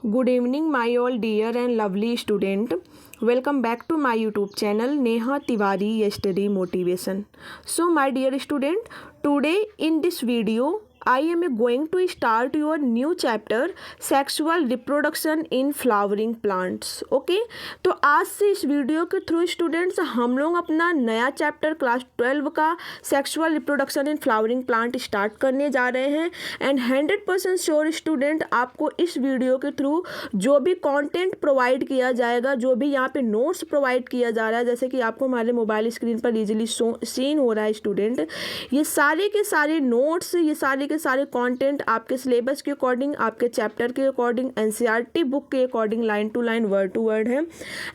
Good evening, my all dear and lovely student. Welcome back to my YouTube channel Neha Tiwari Study Motivation. So, my dear student, today in this video, I am going to start your new chapter Sexual Reproduction in Flowering Plants. Okay तो आज से इस video के through students हम लोग अपना नया chapter class 12 का sexual reproduction in flowering plant start करने जा रहे हैं एंड 100% श्योर स्टूडेंट आपको इस वीडियो के थ्रू जो भी कंटेंट प्रोवाइड किया जाएगा, जो भी यहाँ पे नोट्स प्रोवाइड किया जा रहा है, जैसे कि आपको हमारे मोबाइल स्क्रीन पर इजीली सीन हो रहा है स्टूडेंट, ये सारे के सारे नोट्स, ये सारे के सारे कंटेंट आपके सिलेबस के अकॉर्डिंग, आपके चैप्टर के अकॉर्डिंग, एनसीईआरटी बुक के according line to line word to word है।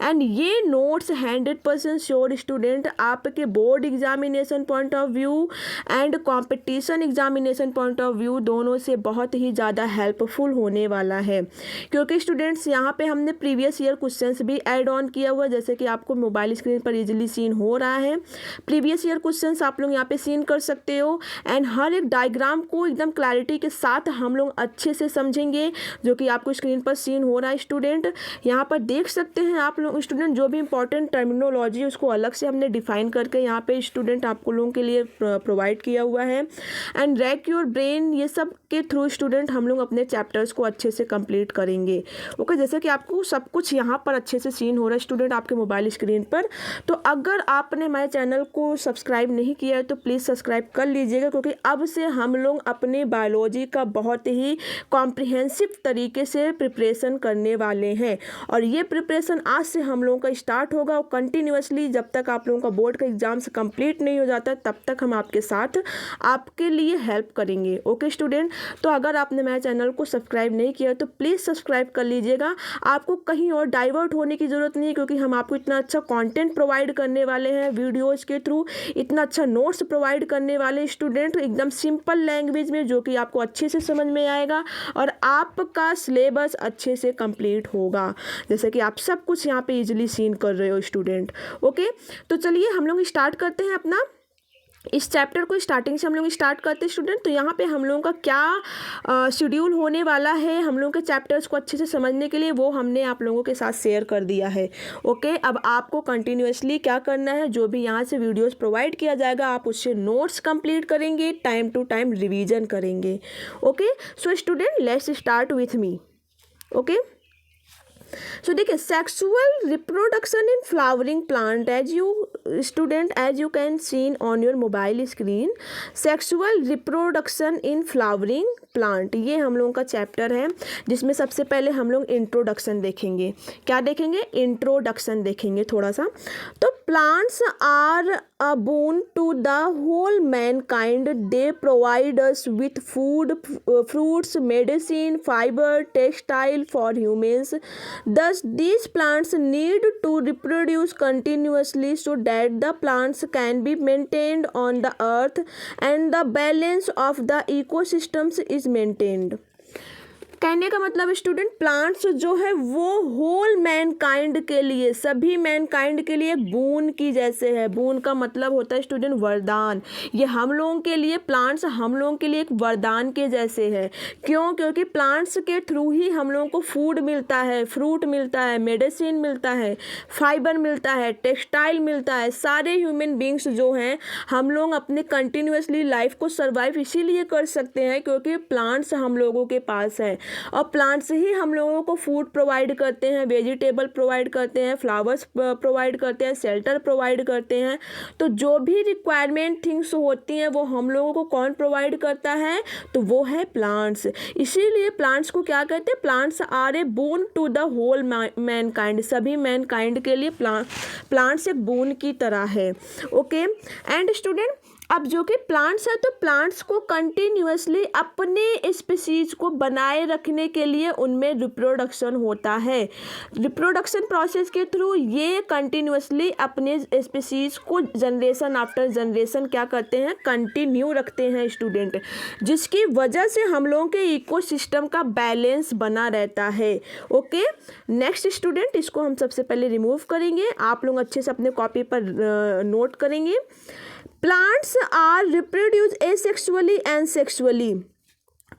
एंड ये नोट्स 100% श्योर स्टूडेंट आपके board examination point of view and competition examination point of view दोनों से बहुत ही ज़्यादा हेल्पफुल होने वाला है, क्योंकि स्टूडेंट्स यहाँ पे हमने प्रीवियस ईयर क्वेश्चंस भी ऐड ऑन किया हुआ, जैसे कि आपको मोबाइल स्क्रीन पर इजीली सीन हो रहा है। प्रीवियस ईयर क्वेश्चंस आप लोग यहाँ पे सीन कर सकते हो एंड हर एक डायग्राम को एकदम क्लैरिटी के साथ हम लोग अच्छे से समझेंगे, जो कि आपको स्क्रीन पर सीन हो रहा है स्टूडेंट। यहाँ पर देख सकते हैं आप लोग स्टूडेंट, जो भी इंपॉर्टेंट टर्मिनोलॉजी उसको अलग से हमने डिफाइन करके यहाँ पे स्टूडेंट आपको लोगों के लिए प्रोवाइड किया हुआ है। एंड रैक योर ब्रेन, ये सब के थ्रू स्टूडेंट हम लोग अपने चैप्टर्स को अच्छे से कंप्लीट करेंगे। ओके, जैसे कि आपको सब कुछ यहाँ पर अच्छे से सीन हो रहा है स्टूडेंट आपके मोबाइल स्क्रीन पर। तो अगर आपने हमारे चैनल को सब्सक्राइब नहीं किया है तो प्लीज़ सब्सक्राइब कर लीजिएगा, क्योंकि अब से हम लोग अपने बायोलॉजी का बहुत ही कॉम्प्रिहेंसिव तरीके से प्रिपरेशन करने वाले हैं। और ये प्रिपरेशन आज से हम लोगों का स्टार्ट होगा और कंटिन्यूअसली जब तक आप लोगों का बोर्ड का एग्जाम्स कंप्लीट नहीं हो जाता तब तक हम आपके साथ आपके लिए हेल्प करेंगे। ओके स्टूडेंट, तो अगर आपने मेरे चैनल को सब्सक्राइब नहीं किया तो प्लीज़ सब्सक्राइब कर लीजिएगा। आपको कहीं और डाइवर्ट होने की ज़रूरत नहीं है, क्योंकि हम आपको इतना अच्छा कंटेंट प्रोवाइड करने वाले हैं वीडियोज़ के थ्रू, इतना अच्छा नोट्स प्रोवाइड करने वाले स्टूडेंट एकदम सिंपल लैंग्वेज में, जो कि आपको अच्छे से समझ में आएगा और आपका सिलेबस अच्छे से कंप्लीट होगा, जैसे कि आप सब कुछ यहाँ पे इजीली सीन कर रहे हो स्टूडेंट। ओके, तो चलिए हम लोग स्टार्ट करते हैं अपना इस चैप्टर को। स्टार्टिंग से हम लोग स्टार्ट करते हैं स्टूडेंट। तो यहाँ पे हम लोगों का क्या शेड्यूल होने वाला है हम लोगों के चैप्टर्स को अच्छे से समझने के लिए, वो हमने आप लोगों के साथ शेयर कर दिया है। ओके, अब आपको कंटिन्यूअसली क्या करना है, जो भी यहाँ से वीडियोस प्रोवाइड किया जाएगा आप उससे नोट्स कंप्लीट करेंगे, टाइम टू टाइम रिवीजन करेंगे। Okay, so student let's start with me. Okay, so देखिए, sexual reproduction in flowering plant, as you can seen on your mobile screen, sexual reproduction in flowering plant, ये हम लोगों का chapter है, जिसमें सबसे पहले हम लोग इंट्रोडक्शन देखेंगे। क्या देखेंगे? इंट्रोडक्शन देखेंगे थोड़ा सा। तो plants are a boon to the whole mankind, they provide us with food, fruits, medicine, fibre, textile for humans. Thus, these plants need to reproduce continuously so that the plants can be maintained on the earth and the balance of the ecosystems is maintained. कहने का मतलब student, plants जो है वो whole Mankind के लिए, सभी mankind के लिए बून की जैसे है। बून का मतलब होता है स्टूडेंट वरदान। ये हम लोगों के लिए, प्लांट्स हम लोगों के लिए एक वरदान के जैसे है। क्यों? क्योंकि प्लांट्स के थ्रू ही हम लोगों को फूड मिलता है, फ्रूट मिलता है, मेडिसिन मिलता है, फाइबर मिलता है, टेक्सटाइल मिलता है। सारे ह्यूमन बींग्स जो हैं, हम लोग अपने कंटिन्यूसली लाइफ को सर्वाइव इसीलिए कर सकते हैं क्योंकि प्लांट्स हम लोगों के पास है और प्लांट्स ही हम लोगों को फूड प्रोवाइड करते हैं, वेजिटेबल प्रोवाइड करते हैं, फ्लावर्स प्रोवाइड करते हैं, शेल्टर प्रोवाइड करते हैं। तो जो भी रिक्वायरमेंट थिंग्स होती हैं वो हम लोगों को कौन प्रोवाइड करता है? तो वो है प्लांट्स। इसीलिए प्लांट्स को क्या कहते हैं? Plants are a boon to the whole mankind, सभी मैनकाइंड के लिए प्लांट्स एक बोन की तरह है। ओके, एंड स्टूडेंट, अब जो कि प्लांट्स है तो प्लांट्स को कंटिन्यूअसली अपने स्पीसीज को बनाए रखने के लिए उनमें रिप्रोडक्शन होता है। रिप्रोडक्शन प्रोसेस के थ्रू ये कंटिन्यूअसली अपने स्पीसीज को जनरेशन आफ्टर जनरेशन क्या करते हैं? कंटिन्यू रखते हैं स्टूडेंट, जिसकी वजह से हम लोगों के इकोसिस्टम का बैलेंस बना रहता है। ओके, नेक्स्ट स्टूडेंट, इसको हम सबसे पहले रिमूव करेंगे, आप लोग अच्छे से अपने कॉपी पर नोट करेंगे। Plants are reproduced asexually and sexually.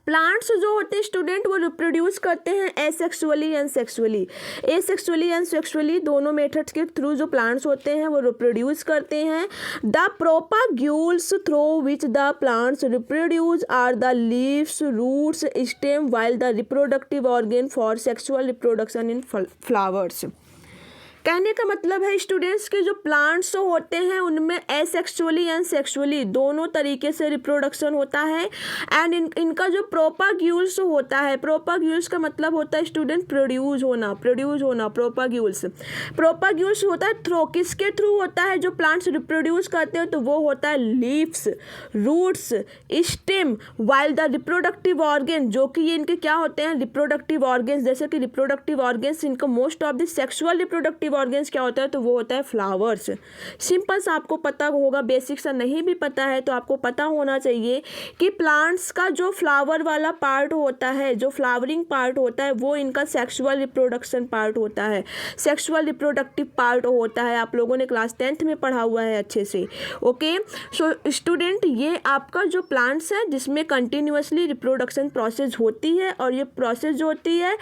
Plants जो होते हैं स्टूडेंट वो रिप्रोड्यूस करते हैं asexually and sexually. Asexually and sexually दोनों मेथड्स के थ्रू जो प्लांट्स होते हैं वो रिप्रोड्यूस करते हैं। The propagules through which the plants reproduce are the leaves, roots, stem, while the reproductive organ for sexual reproduction in flowers. कहने का मतलब है स्टूडेंट्स के जो प्लांट्स होते हैं उनमें एसेक्सुअली एंड सेक्सुअली दोनों तरीके से रिप्रोडक्शन होता है। एंड इनका जो प्रोपाग्यूल्स होता है, प्रोपाग्यूल्स का मतलब होता है स्टूडेंट प्रोड्यूस होना, प्रोपाग्यूल्स होता है थ्रू, किसके थ्रू होता है? जो प्लांट्स रिप्रोड्यूस करते हैं तो वो होता है leaves, roots, stem, while the reproductive organ, जो कि ये इनके क्या होते हैं? Reproductive organs. जैसे कि रिप्रोडक्टिव ऑर्गन्स इनका most of the sexual reproductive organs क्या होता है? तो वो होता है फ्लावर्स। सिंपल सा आपको पता होगा, बेसिक सा नहीं भी पता है तो आपको पता होना चाहिए कि प्लांट्स का जो फ्लावर वाला पार्ट होता है, जो फ्लावरिंग पार्ट होता है, वो इनका सेक्सुअल रिप्रोडक्शन पार्ट होता है, सेक्सुअल रिप्रोडक्टिव पार्ट होता है। आप लोगों ने क्लास 10th में पढ़ा हुआ है अच्छे से। ओके, सो स्टूडेंट ये आपका जो प्लांट्स है जिसमें कंटिन्यूअसली रिप्रोडक्शन प्रोसेस होती है, और ये प्रोसेस जो होती है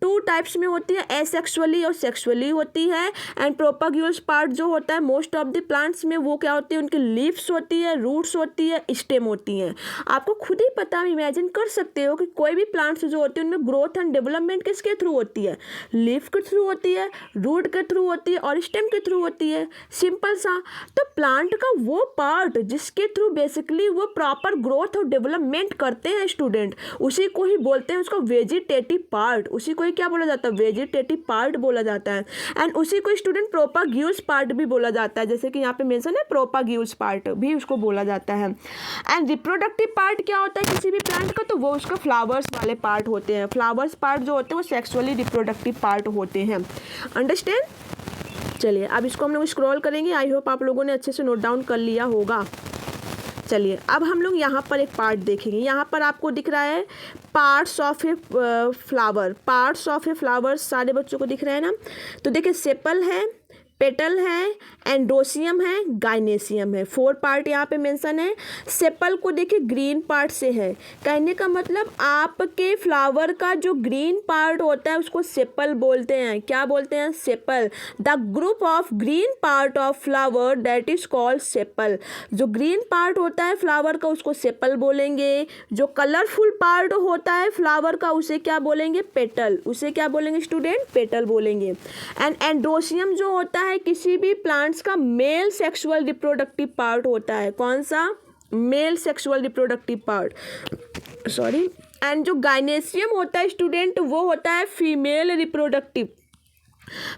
2 टाइप्स में होती है, एसेक्सुअली और सेक्सुअली होती है। एंड प्रोपाग्यूल्स पार्ट जो होता है मोस्ट ऑफ द प्लांट्स में वो क्या होती है? उनकी लीव्स होती है, रूट्स होती है, स्टेम होती हैं। आपको खुद ही पता, इमेजिन कर सकते हो कि कोई भी प्लांट्स जो होती है उनमें ग्रोथ एंड डेवलपमेंट किसके थ्रू होती है? लीफ के थ्रू होती है, रूट के थ्रू होती है और स्टेम के थ्रू होती है। सिंपल सा। तो प्लांट का वो पार्ट जिसके थ्रू बेसिकली वो प्रॉपर ग्रोथ और डेवलपमेंट करते हैं स्टूडेंट, उसी को ही बोलते हैं उसका वेजिटेटिव पार्ट। उसी को ही क्या बोला जाता है? वेजिटेटिव पार्ट बोला जाता है। एंड उसी को स्टूडेंट प्रोपाग्यूल्स पार्ट भी बोला जाता है, जैसे कि यहाँ पे मेंशन है प्रोपाग्यूल्स पार्ट भी उसको बोला जाता है। एंड रिप्रोडक्टिव पार्ट क्या होता है किसी भी प्लांट का? तो वो उसका फ्लावर्स वाले पार्ट होते हैं। फ्लावर्स पार्ट जो होते हैं वो सेक्सुअली रिप्रोडक्टिव पार्ट होते हैं। अंडरस्टैंड? चलिए अब इसको हम लोग स्क्रॉल करेंगे। आई होप आप लोगों ने अच्छे से नोट डाउन कर लिया होगा। चलिए अब हम लोग यहाँ पर एक पार्ट देखेंगे। यहाँ पर आपको दिख रहा है parts of a flower, parts of a flower सारे बच्चों को दिख रहा है ना? तो देखिए सेपल है, पेटल है, एंड्रोसियम है, गाइनेसियम है। 4 पार्ट यहाँ पे मेंशन है। सेपल को देखिए ग्रीन पार्ट से है। कहने का मतलब आपके फ्लावर का जो ग्रीन पार्ट होता है उसको सेपल बोलते हैं। क्या बोलते हैं? Sepal. The group of green part of flower that is called sepal. जो ग्रीन पार्ट होता है फ्लावर का उसको सेपल बोलेंगे। जो कलरफुल पार्ट होता है फ्लावर का उसे क्या बोलेंगे? पेटल। उसे क्या बोलेंगे स्टूडेंट? पेटल बोलेंगे। एंड एंड्रोसियम जो होता है किसी भी प्लांट्स का मेल सेक्सुअल रिप्रोडक्टिव पार्ट होता है। कौन सा? Male sexual reproductive part, sorry. And जो गाइनेसियम होता है स्टूडेंट वो होता है female reproductive,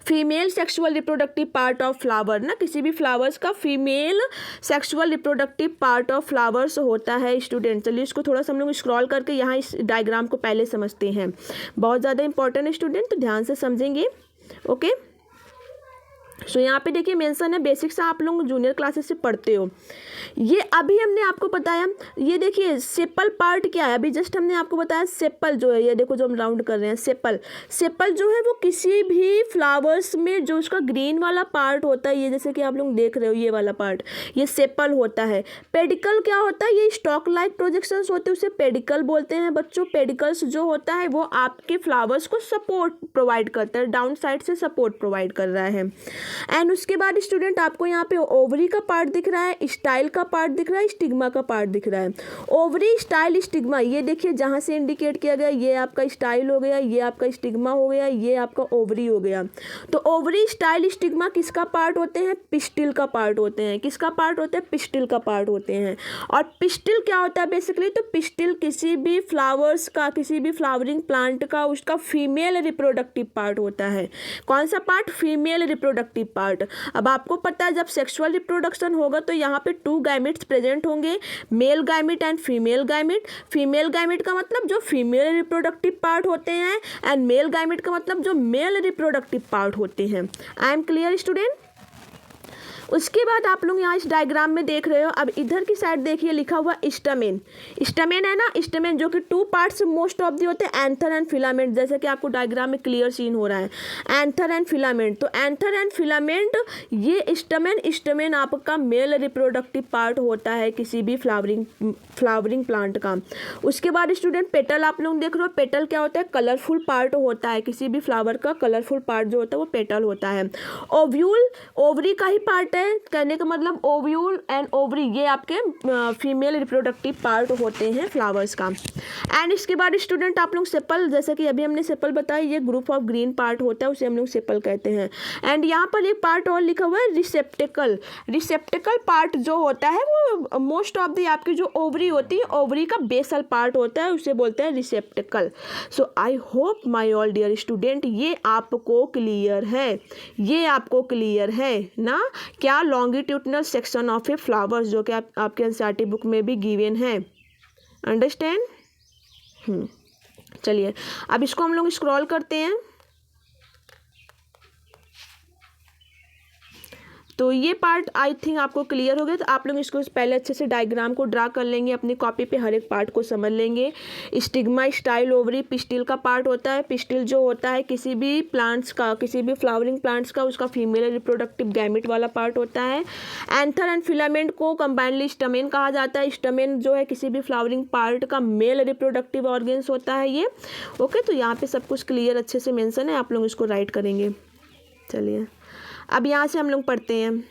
female sexual reproductive part of flower ना। किसी भी फ्लावर्स का female sexual reproductive part of flowers होता है स्टूडेंट। चलिए इसको थोड़ा सा हम लोग स्क्रॉल करके यहाँ इस डायग्राम को पहले समझते हैं। बहुत ज़्यादा इंपॉर्टेंट है स्टूडेंट, तो ध्यान से समझेंगे। ओके, सो यहाँ पे देखिए मेंशन है, बेसिक से आप लोग जूनियर क्लासेस से पढ़ते हो। ये अभी हमने आपको बताया, ये देखिए सेपल पार्ट क्या है। अभी जस्ट हमने आपको बताया सेपल जो है, ये देखो जो हम राउंड कर रहे हैं सेपल। सेपल जो है वो किसी भी फ्लावर्स में जो उसका ग्रीन वाला पार्ट होता है, ये जैसे कि आप लोग देख रहे हो ये वाला पार्ट, ये सेपल होता है। पेडिकल क्या होता है? ये स्टॉक लाइक प्रोजेक्शंस होते हैं, उसे पेडिकल बोलते हैं बच्चों। पेडिकल्स जो होता है वो आपके फ्लावर्स को सपोर्ट प्रोवाइड करता है, डाउन साइड से सपोर्ट प्रोवाइड कर रहा है। एंड उसके बाद स्टूडेंट आपको यहाँ पे ओवरी का पार्ट दिख रहा है, स्टाइल का पार्ट दिख रहा है, स्टिग्मा का पार्ट दिख रहा है। ओवरी, स्टाइल, स्टिग्मा, ये देखिए जहाँ से इंडिकेट किया गया, ये आपका स्टाइल हो गया, ये आपका स्टिग्मा हो गया, ये आपका ओवरी हो गया। तो ओवरी, स्टाइल, स्टिग्मा किसका पार्ट होते हैं? पिस्टिल का पार्ट होते हैं। किसका पार्ट होते हैं? पिस्टिल का पार्ट होते हैं। और पिस्टिल क्या होता है बेसिकली? तो पिस्टिल किसी भी फ्लावर्स का, किसी भी फ्लावरिंग प्लांट का उसका फीमेल रिप्रोडक्टिव पार्ट होता है। कौन सा पार्ट? Female reproductive part. अब आपको पता है जब सेक्सुअल रिप्रोडक्शन होगा तो यहाँ पे 2 गैमेट्स प्रेजेंट होंगे, male gamete and female gamete. Female gamete का मतलब जो फीमेल रिप्रोडक्टिव पार्ट होते हैं, एंड मेल गैमेट का मतलब जो मेल रिप्रोडक्टिव पार्ट होते हैं। आई एम क्लियर स्टूडेंट? उसके बाद आप लोग यहाँ इस डायग्राम में देख रहे हो, अब इधर की साइड देखिए लिखा हुआ स्टमेन। स्टमेन है ना, स्टमेन जो कि two parts most of the होते हैं, एंथर एंड फिलामेंट, जैसे कि आपको डायग्राम में क्लियर सीन हो रहा है, एंथर एंड फिलामेंट। तो एंथर एंड फिलामेंट ये स्टमेन आपका मेल रिप्रोडक्टिव पार्ट होता है किसी भी फ्लावरिंग प्लांट का। उसके बाद स्टूडेंट पेटल आप लोग देख रहे हो, पेटल क्या होता है, कलरफुल पार्ट होता है किसी भी फ्लावर का, कलरफुल पार्ट जो होता है वो पेटल होता है। ओव्यूल ओवरी का ही पार्ट है, कहने का मतलब ओव्यूल एंड ओवरी ये आपके फीमेल रिप्रोडक्टिव पार्ट होते हैं फ्लावर्स का। एंड इसके बाद स्टूडेंट आप लोग सेपल, जैसे कि अभी हमने सेपल बताया, ये ग्रुप ऑफ ग्रीन पार्ट होता है, उसे हम लोग सेपल कहते हैं। एंड यहाँ पर एक पार्ट और लिखा हुआ है रिसेप्टिकल। रिसेप्टिकल पार्ट जो होता है वो मोस्ट ऑफ दी आपकी जो ओवरी होती है, ओवरी का बेसल पार्ट होता है, उसे बोलते हैं receptacle. So I hope my all dear student ये आपको क्लियर है, ये आपको क्लियर है ना, क्या longitudinal section of A flowers जो कि आपके एनसीईआरटी बुक में भी गिवन है। अंडरस्टैंड। चलिए अब इसको हम लोग स्क्रॉल करते हैं। तो ये पार्ट आई थिंक आपको क्लियर हो गया। तो आप लोग इसको पहले अच्छे से डायग्राम को ड्रा कर लेंगे, अपनी कॉपी पे हर एक पार्ट को समझ लेंगे। स्टिग्मा, स्टाइल, ओवरी, पिस्टिल का पार्ट होता है। पिस्टिल जो होता है किसी भी प्लांट्स का, किसी भी फ्लावरिंग प्लांट्स का, उसका फीमेल रिप्रोडक्टिव गैमेट वाला पार्ट होता है। एंथर एंड फिलामेंट को कंबाइनली स्टमेन कहा जाता है। स्टमेन जो है किसी भी फ्लावरिंग पार्ट का मेल रिप्रोडक्टिव ऑर्गन्स होता है ये। ओके, तो यहाँ पे सब कुछ क्लियर अच्छे से मेंशन है, आप लोग इसको राइट करेंगे। चलिए अब यहाँ से हम लोग पढ़ते हैं।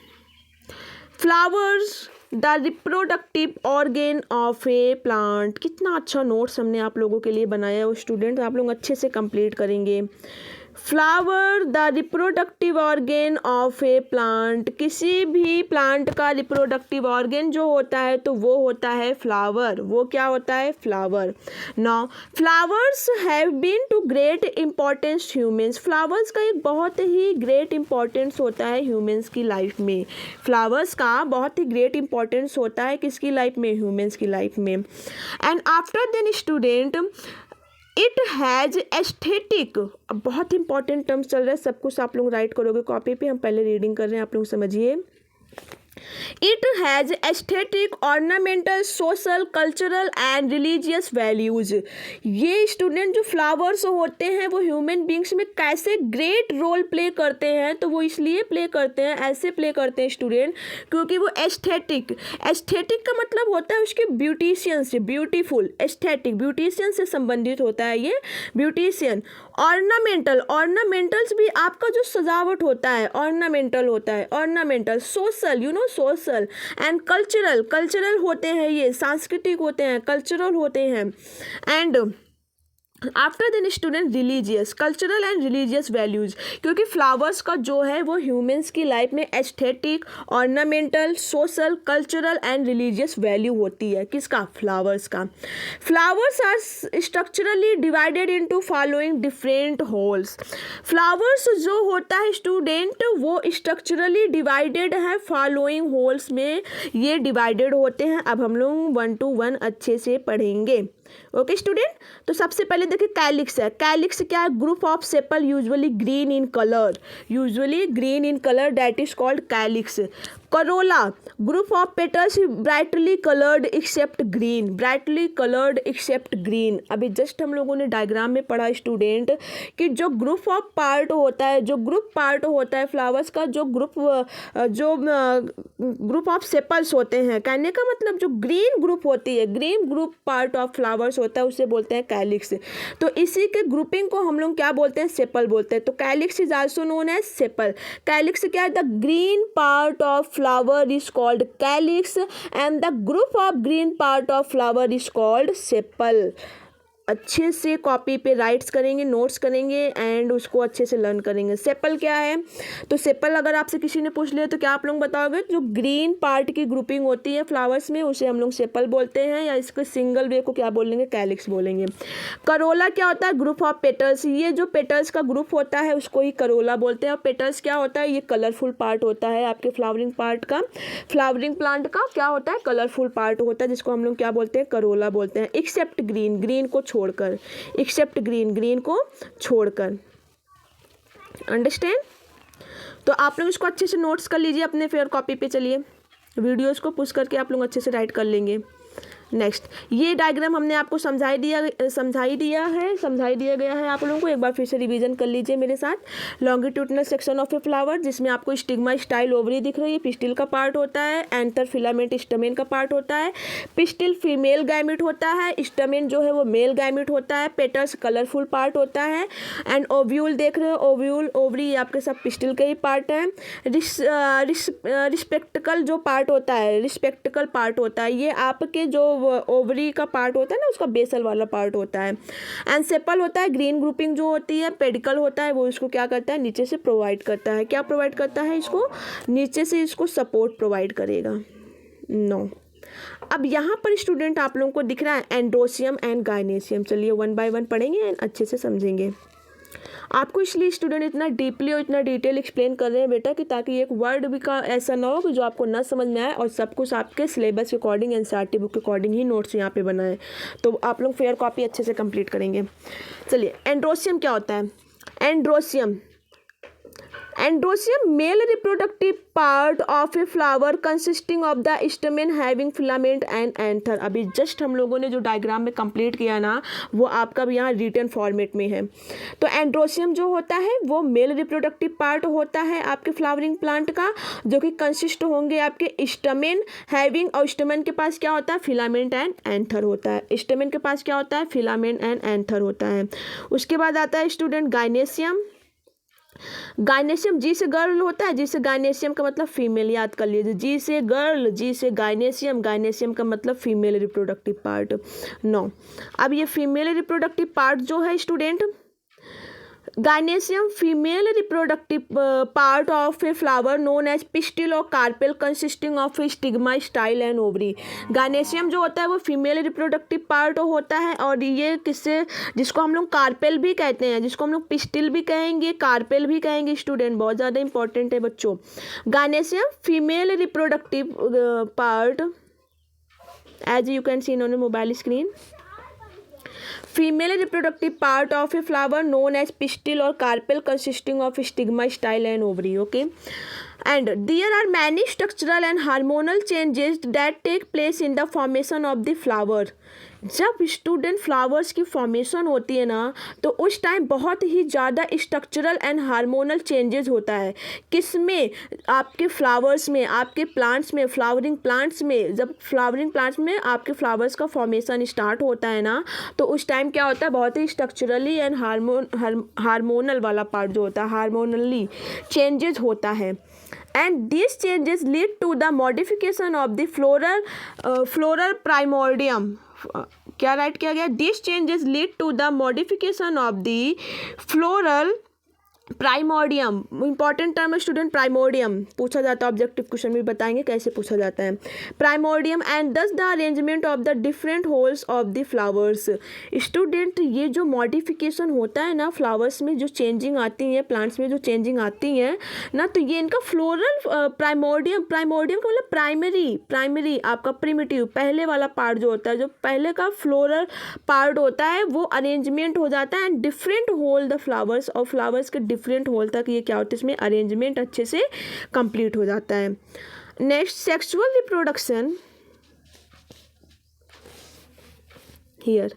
Flowers the reproductive organ of A plant. कितना अच्छा नोट्स हमने आप लोगों के लिए बनाया है वो स्टूडेंट, आप लोग अच्छे से कंप्लीट करेंगे। Flower the reproductive organ of A plant, किसी भी प्लांट का रिप्रोडक्टिव ऑर्गेन जो होता है तो वो होता है फ्लावर। वो क्या होता है, flower. Now flowers have been to great importance humans. Flowers का एक बहुत ही ग्रेट इम्पोर्टेंस होता है ह्यूमंस की लाइफ में। फ्लावर्स का बहुत ही ग्रेट इम्पोर्टेंस होता है किसकी लाइफ में, ह्यूमंस की लाइफ में। And after then student it has aesthetic, बहुत इंपॉर्टेंट टर्म्स चल रहा है, सब कुछ आप लोग राइट करोगे कॉपी पे, हम पहले रीडिंग कर रहे हैं, आप लोग समझिए। It has aesthetic, ornamental, social, cultural and religious values. ये स्टूडेंट जो फ्लावर्स होते हैं वो ह्यूमन बींग्स में कैसे ग्रेट रोल प्ले करते हैं, तो वो इसलिए प्ले करते हैं, ऐसे प्ले करते हैं स्टूडेंट, क्योंकि वो एस्थेटिक का मतलब होता है उसके ब्यूटिशियन से, ब्यूटीफुल, एस्थेटिक ब्यूटिशियन से संबंधित होता है ये ब्यूटिशियन। ऑर्नामेंटल्स भी आपका जो सजावट होता है ऑर्नामेंटल होता है, ornamental. Social social and cultural होते हैं, ये सांस्कृतिक होते हैं, कल्चरल होते हैं। And after then student religious, cultural and religious values, क्योंकि फ्लावर्स का जो है वो ह्यूमंस की लाइफ में aesthetic, ornamental, social, cultural and religious value होती है। किसका, फ्लावर्स का। Flowers are structurally divided into following different whorls. Flowers जो होता है स्टूडेंट वो स्ट्रक्चरली डिवाइडेड है फॉलोइंग होल्स में, ये डिवाइडेड होते हैं। अब हम लोग 1 to 1 अच्छे से पढ़ेंगे। ओके स्टूडेंट, तो सबसे पहले देखिए कैलिक्स है। कैलिक्स क्या है, group of sepal usually green in colour, that is called calyx. Corolla, group of petals brightly coloured except green. अभी जस्ट हम लोगों ने डायग्राम में पढ़ा स्टूडेंट कि जो ग्रुप पार्ट होता है फ्लावर्स का, जो ग्रुप ऑफ सेपल्स होते हैं, कहने का मतलब जो ग्रीन ग्रुप होती है, green group part of flowers होता है, उसे बोलते हैं कैलिक्स। तो इसी के ग्रुपिंग को हम लोग क्या बोलते हैं, सेपल बोलते हैं। तो calyx is also known as sepal. Calyx क्या है, the green part of flower is called calyx and the group of green part of flower is called sepal। अच्छे से कॉपी पे राइट्स करेंगे, नोट्स करेंगे एंड उसको अच्छे से लर्न करेंगे। सेपल क्या है, तो सेपल अगर आपसे किसी ने पूछ लिया तो क्या आप लोग बताओगे, जो ग्रीन पार्ट की ग्रुपिंग होती है फ्लावर्स में उसे हम लोग सेपल बोलते हैं, या इसके सिंगल वे को क्या बोलेंगे, कैलिक्स बोलेंगे। करोला क्या होता है, ग्रुप ऑफ पेटल्स। ये जो पेटल्स का ग्रुप होता है उसको ही करोला बोलते हैं। और पेटल्स क्या होता है, ये कलरफुल पार्ट होता है आपके फ्लावरिंग प्लांट का क्या होता है, कलरफुल पार्ट होता है, जिसको हम लोग क्या बोलते हैं, करोला बोलते हैं। एक्सेप्ट ग्रीन को छोड़कर, एक्सेप्ट ग्रीन को छोड़कर। अंडरस्टैंड। तो आप लोग इसको अच्छे से नोट्स कर लीजिए अपने फेयर कॉपी पे। चलिए वीडियोज़ को पुश करके आप लोग अच्छे से राइट कर लेंगे। नेक्स्ट, ये डायग्राम हमने आपको समझाई दिया गया है आप लोगों को। एक बार फिर से रिवीजन कर लीजिए मेरे साथ। Longitudinal section of a flower, जिसमें आपको स्टिग्मा, स्टाइल, ओवरी दिख रही है, पिस्टिल का पार्ट होता है, एंथर, फिलामेंट, स्टमेन का पार्ट होता है। पिस्टिल फीमेल गैमेट होता है, स्टमेन जो है वो मेल गैमेट होता है, पेटल्स कलरफुल पार्ट होता है, एंड ओव्यूल देख रहे हो, ओव्यूल, ओवरी, आपके सब पिस्टिल के ही पार्ट हैं। रिस्पेक्टिकल जो पार्ट होता है, रिस्पेक्टिकल पार्ट होता है, ये आपके जो ओवरी का पार्ट होता है ना, उसका बेसल वाला पार्ट होता है। एंड सेपल होता है, ग्रीन ग्रुपिंग जो होती है। पेडिकल होता है, वो इसको क्या करता है, नीचे से प्रोवाइड करता है। क्या प्रोवाइड करता है, इसको नीचे से इसको सपोर्ट प्रोवाइड करेगा। नो, अब यहाँ पर स्टूडेंट आप लोगों को दिख रहा है एंड्रोसियम एंड गायनेसियम। चलिए वन बाय वन पढ़ेंगे एंड अच्छे से समझेंगे। आपको इसलिए स्टूडेंट इतना डीपली और इतना डिटेल एक्सप्लेन कर रहे हैं बेटा कि ताकि एक वर्ड भी का ऐसा ना हो कि जो आपको ना समझ में आए, और सब कुछ आपके सिलेबस के अकॉर्डिंग, एनसीईआरटी बुक के अकॉर्डिंग ही नोट्स यहाँ पे बनाए, तो आप लोग फेयर कॉपी अच्छे से कंप्लीट करेंगे। चलिए, एंड्रोसियम क्या होता है? Androecium male reproductive part of a flower consisting of the stamen having filament and anther. अभी जस्ट हम लोगों ने जो डायग्राम में कंप्लीट किया ना, वो आपका भी यहाँ रिटन फॉर्मेट में है। तो एंड्रोसियम जो होता है वो मेल रिप्रोडक्टिव पार्ट होता है आपके फ्लावरिंग प्लांट का, जो कि कंसिस्ट होंगे आपके स्टमेन हैविंग, और स्टमेन के पास क्या होता है, फिलामेंट एंड एंथर होता है। स्टमेन के पास क्या होता है, फिलामेंट एंड एंथर होता है। उसके बाद आता है स्टूडेंट गायनेसियम। गायनेसियम जी से गर्ल होता है, जी से गायनेसियम का मतलब फीमेल, याद कर लीजिए, जी से गर्ल, जी से गायनेसियम, गायनेसियम का मतलब फीमेल रिप्रोडक्टिव पार्ट। नो, अब ये फीमेल रिप्रोडक्टिव पार्ट जो है student, gynoecium female reproductive part of a flower known as pistil और carpel consisting of a stigma, style and ovary. Gynoecium जो होता है वो फीमेल रिप्रोडक्टिव पार्ट होता है, और ये किससे, जिसको हम लोग कार्पेल भी कहते हैं, जिसको हम लोग पिस्टिल भी कहेंगे, कार्पेल भी कहेंगे स्टूडेंट, बहुत ज़्यादा इंपॉर्टेंट है बच्चों। Gynoecium female reproductive part, as you can see on a mobile screen, female reproductive part of a flower known as pistil or carpel consisting of stigma, style and ovary. Okay, and there are many structural and hormonal changes that take place in the formation of the flower. जब student flowers की formation होती है ना, तो उस time बहुत ही ज़्यादा स्ट्रक्चरल एंड हार्मोनल चेंजेस होता है। किसमें, आपके फ्लावर्स में, आपके प्लांट्स में, फ्लावरिंग प्लांट्स में। जब फ्लावरिंग प्लांट्स में आपके फ्लावर्स का फॉर्मेशन स्टार्ट होता है ना, तो उस टाइम क्या होता है, बहुत ही स्ट्रक्चरली एंड हार्मोनल वाला पार्ट जो होता है, हार्मोनली चेंजेस होता है। And these changes lead to the modification of the floral primordium. क्या राइट किया गया? These changes lead to the modification of the floral primordium. Important term है स्टूडेंट, प्राइमोडियम पूछा जाता है, ऑब्जेक्टिव क्वेश्चन भी बताएंगे कैसे पूछा जाता है प्राइमोडियम। एंड दस the arrangement of the different holes of the flowers. Student, ये जो मॉडिफिकेशन होता है ना फ्लावर्स में, जो चेंजिंग आती है प्लांट्स में, जो चेंजिंग आती है ना, तो ये इनका फ्लोरल प्राइमोडियम का मतलब प्राइमरी आपका प्रिमिटिव, पहले वाला पार्ट जो होता है, जो पहले का फ्लोरल पार्ट होता है, वो अरेंजमेंट हो जाता है and different whorl the flowers, और फ्लावर्स के डिफरेंट होल तक ये क्या होता है, इसमें अरेंजमेंट अच्छे से कंप्लीट हो जाता है। Next, sexual reproduction. Here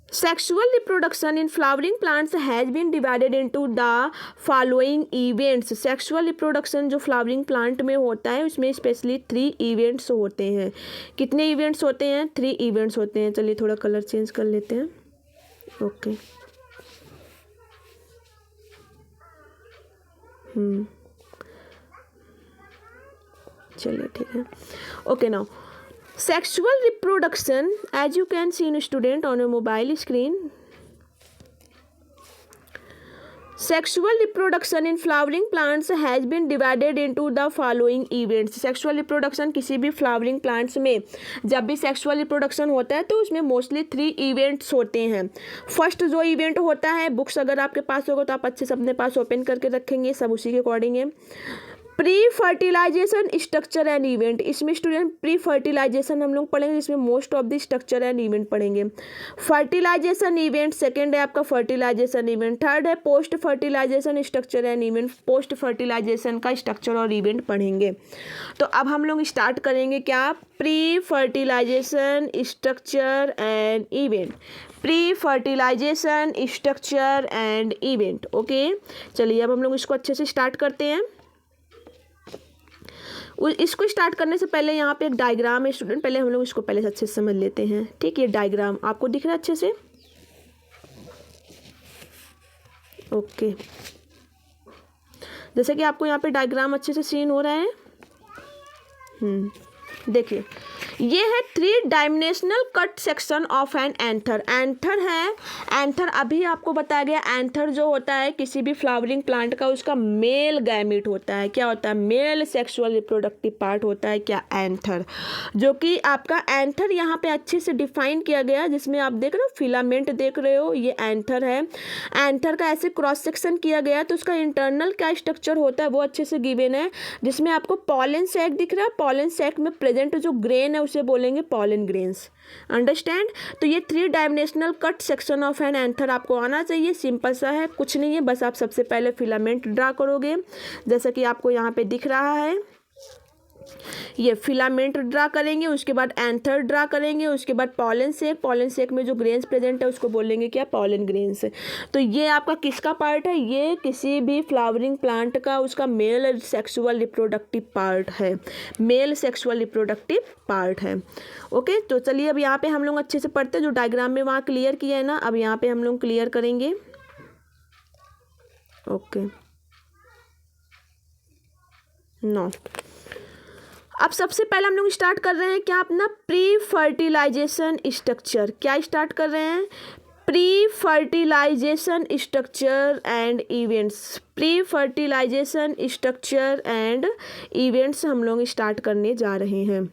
sexual reproduction in flowering plants has been divided into the following events. sexual reproduction जो flowering plant में होता है उसमें स्पेशली 3 events होते हैं। कितने events होते हैं? 3 events होते हैं। चलिए थोड़ा कलर चेंज कर लेते हैं। ओके चलिए ठीक है। Okay, now sexual reproduction, as you can see in student on a mobile screen, sexual reproduction in flowering plants has been divided into the following events. sexual reproduction किसी भी flowering plants में जब भी sexual reproduction होता है तो उसमें mostly 3 events होते हैं। फर्स्ट जो इवेंट होता है, बुक्स अगर आपके पास होगा तो आप अच्छे से अपने पास ओपन करके रखेंगे, सब उसी के अकॉर्डिंग है। Pre fertilization structure and event, इसमें स्टूडेंट प्री फर्टिलाइजेशन हम लोग पढ़ेंगे, जिसमें most of the structure and event पढ़ेंगे। फर्टिलाइजेशन इवेंट सेकेंड है आपका फर्टिलाइजेशन इवेंट, थर्ड है post fertilization structure and event, post fertilization का स्ट्रक्चर और इवेंट पढ़ेंगे। तो अब हम लोग स्टार्ट करेंगे क्या, pre fertilization structure and event, pre fertilization structure and event. Okay, चलिए अब हम लोग इसको अच्छे से स्टार्ट करते हैं। इसको स्टार्ट करने से पहले यहाँ पे एक डायग्राम है स्टूडेंट, पहले हम लोग इसको पहले से अच्छे से समझ लेते हैं। ठीक, ये डायग्राम आपको दिख रहा है अच्छे से? ओके, जैसे कि आपको यहाँ पे डायग्राम अच्छे से सीन हो रहा है। देखिए, ये है 3 dimensional cut section of an anther. Anther है, एंथर अभी आपको बताया गया, एंथर जो होता है किसी भी फ्लावरिंग प्लांट का, उसका मेल गैमेट होता है। क्या होता है? मेल सेक्सुअल रिप्रोडक्टिव पार्ट होता है क्या, एंथर। जो कि आपका एंथर यहाँ पे अच्छे से डिफाइन किया गया, जिसमें आप देख रहे हो फिलामेंट देख रहे हो, ये एंथर है। एंथर का ऐसे क्रॉस सेक्शन किया गया, तो उसका इंटरनल क्या स्ट्रक्चर होता है वो अच्छे से गिवन है, जिसमें आपको पॉलन सैक दिख रहा है। पॉलन सैक में प्रेजेंट जो ग्रेन है उसे बोलेंगे पॉलन ग्रेन्स। अंडरस्टैंड? तो ये 3 dimensional cut section of an anther आपको आना चाहिए। सिंपल सा है, कुछ नहीं है, बस आप सबसे पहले फिलामेंट ड्रा करोगे, जैसा कि आपको यहाँ पे दिख रहा है। ये फिलामेंट ड्रा करेंगे, उसके बाद एंथर ड्रा करेंगे, उसके बाद पॉलन सेक। पॉलन सेक में जो ग्रेन्स प्रेजेंट है उसको बोलेंगे क्या, पॉलन ग्रेन्स। तो ये आपका किसका पार्ट है? ये किसी भी फ्लावरिंग प्लांट का उसका मेल सेक्सुअल रिप्रोडक्टिव पार्ट है, मेल सेक्सुअल रिप्रोडक्टिव पार्ट है। ओके, तो चलिए अब यहाँ पे हम लोग अच्छे से पढ़ते हैं। जो डायग्राम में वहाँ क्लियर किया है ना, अब यहाँ पे हम लोग क्लियर करेंगे। ओके, नो, अब सबसे पहले हम लोग स्टार्ट कर रहे हैं क्या, अपना प्री फर्टिलाइजेशन स्ट्रक्चर। क्या स्टार्ट कर रहे हैं? Pre fertilization structure and events, pre fertilization structure and events हम लोग स्टार्ट करने जा रहे हैं।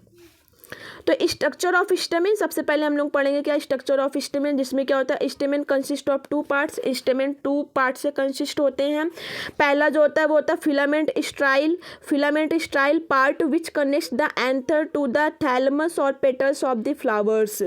तो स्ट्रक्चर ऑफ स्टेमेन सबसे पहले हम लोग पढ़ेंगे क्या, स्ट्रक्चर ऑफ स्टेमेन, जिसमें क्या होता है, stamen consist of 2 parts. Stamen 2 part से कंसिस्ट होते हैं। पहला जो होता है वो होता है filament style. Filament style part which connects the anther to the thalamus और पेटल्स ऑफ द फ्लावर्स।